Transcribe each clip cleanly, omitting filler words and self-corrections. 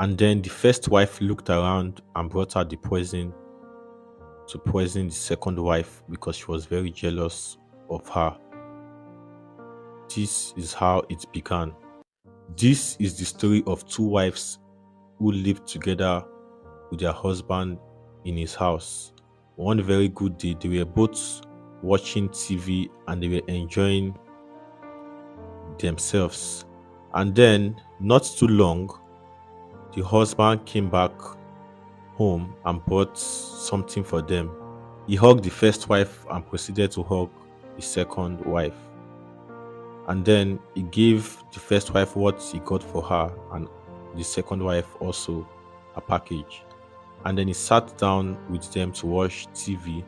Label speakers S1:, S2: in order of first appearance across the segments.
S1: And then the first wife looked around and brought out the poison to poison the second wife because she was very jealous of her. This is how it began. This is the story of two wives who lived together with their husband in his house. One very good day, they were both watching TV and they were enjoying themselves. And then, not too long, the husband came back home and bought something for them. He hugged the first wife and proceeded to hug the second wife. And then he gave the first wife what he got for her, and the second wife also a package. And then he sat down with them to watch TV.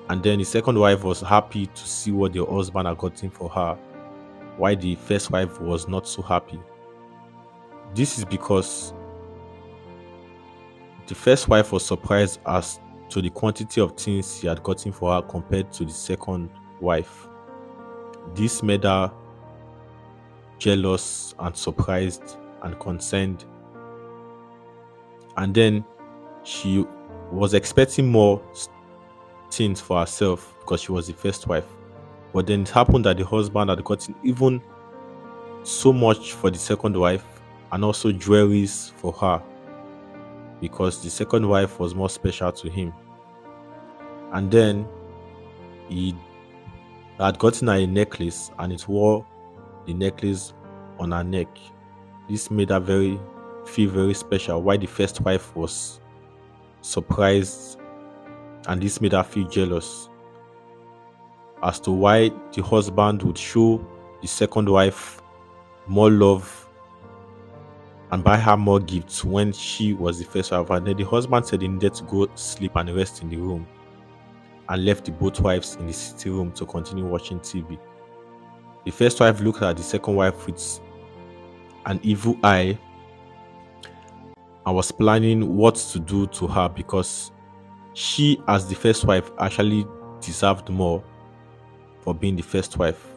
S1: And then the second wife was happy to see what the husband had gotten for her, while the first wife was not so happy. This is because the first wife was surprised as to the quantity of things he had gotten for her compared to the second wife. This made her jealous and surprised and concerned. And then she was expecting more things for herself because she was the first wife. But then it happened that the husband had gotten even so much for the second wife and also jewelries for her because the second wife was more special to him. And then he had gotten her a necklace and it wore the necklace on her neck. This made her feel very special, while the first wife was surprised, and this made her feel jealous as to why the husband would show the second wife more love and buy her more gifts when she was the first wife. And then the husband said he needed to go sleep and rest in the room and left the both wives in the sitting room to continue watching TV. The first wife looked at the second wife with an evil eye and was planning what to do to her because she, as the first wife, actually deserved more for being the first wife.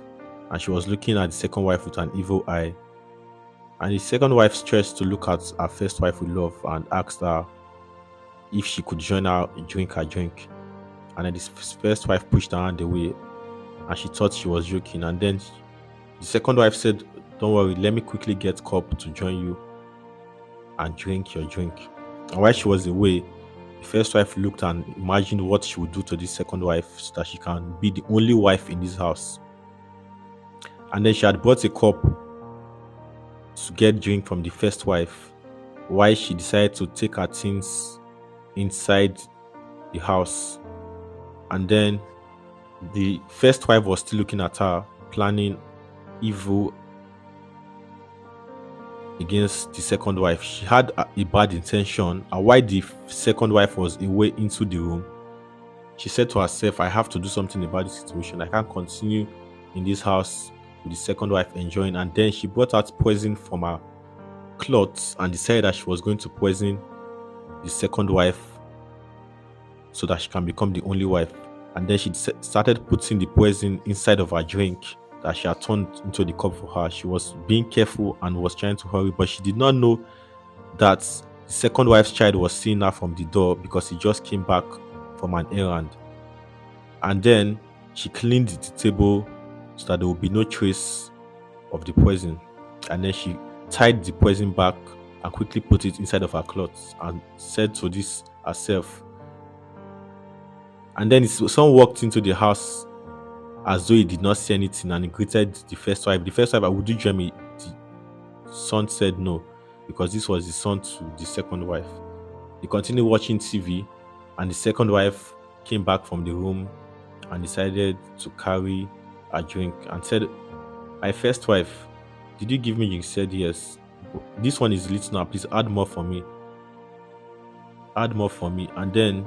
S1: And she was looking at the second wife with an evil eye. And the second wife stretched to look at her first wife with love and asked her if she could join her drink her drink. And then the first wife pushed her hand away and she thought she was joking. And then the second wife said, "Don't worry, let me quickly get cup to join you and drink your drink." And while she was away, the first wife looked and imagined what she would do to the second wife so that she can be the only wife in this house. And then she had brought a cup to get drink from the first wife, while she decided to take her things inside the house. And then the first wife was still looking at her, planning evil against the second wife. She had a bad intention, and while the second wife was away into the room, she said to herself, "I have to do something about the situation. I can't continue in this house with the second wife enjoying." And then she brought out poison from her clothes and decided that she was going to poison the second wife so that she can become the only wife. And then she started putting the poison inside of her drink that she had turned into the cup for her. She was being careful and was trying to hurry, but she did not know that the second wife's child was seeing her from the door because he just came back from an errand. And then she cleaned the table so that there would be no trace of the poison. And then she tied the poison back and quickly put it inside of her clothes and said to this herself. And then his son walked into the house as though he did not see anything and he greeted the first wife. The first wife, "Would you join me?" The son said no, because this was the son to the second wife. They continued watching TV and the second wife came back from the room and decided to carry a drink and said, "My first wife, did you give me drink?" She said, "Yes. This one is little now. Please add more for me. Add more for me." And then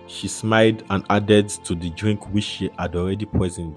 S1: she smiled and added to the drink which she had already poisoned.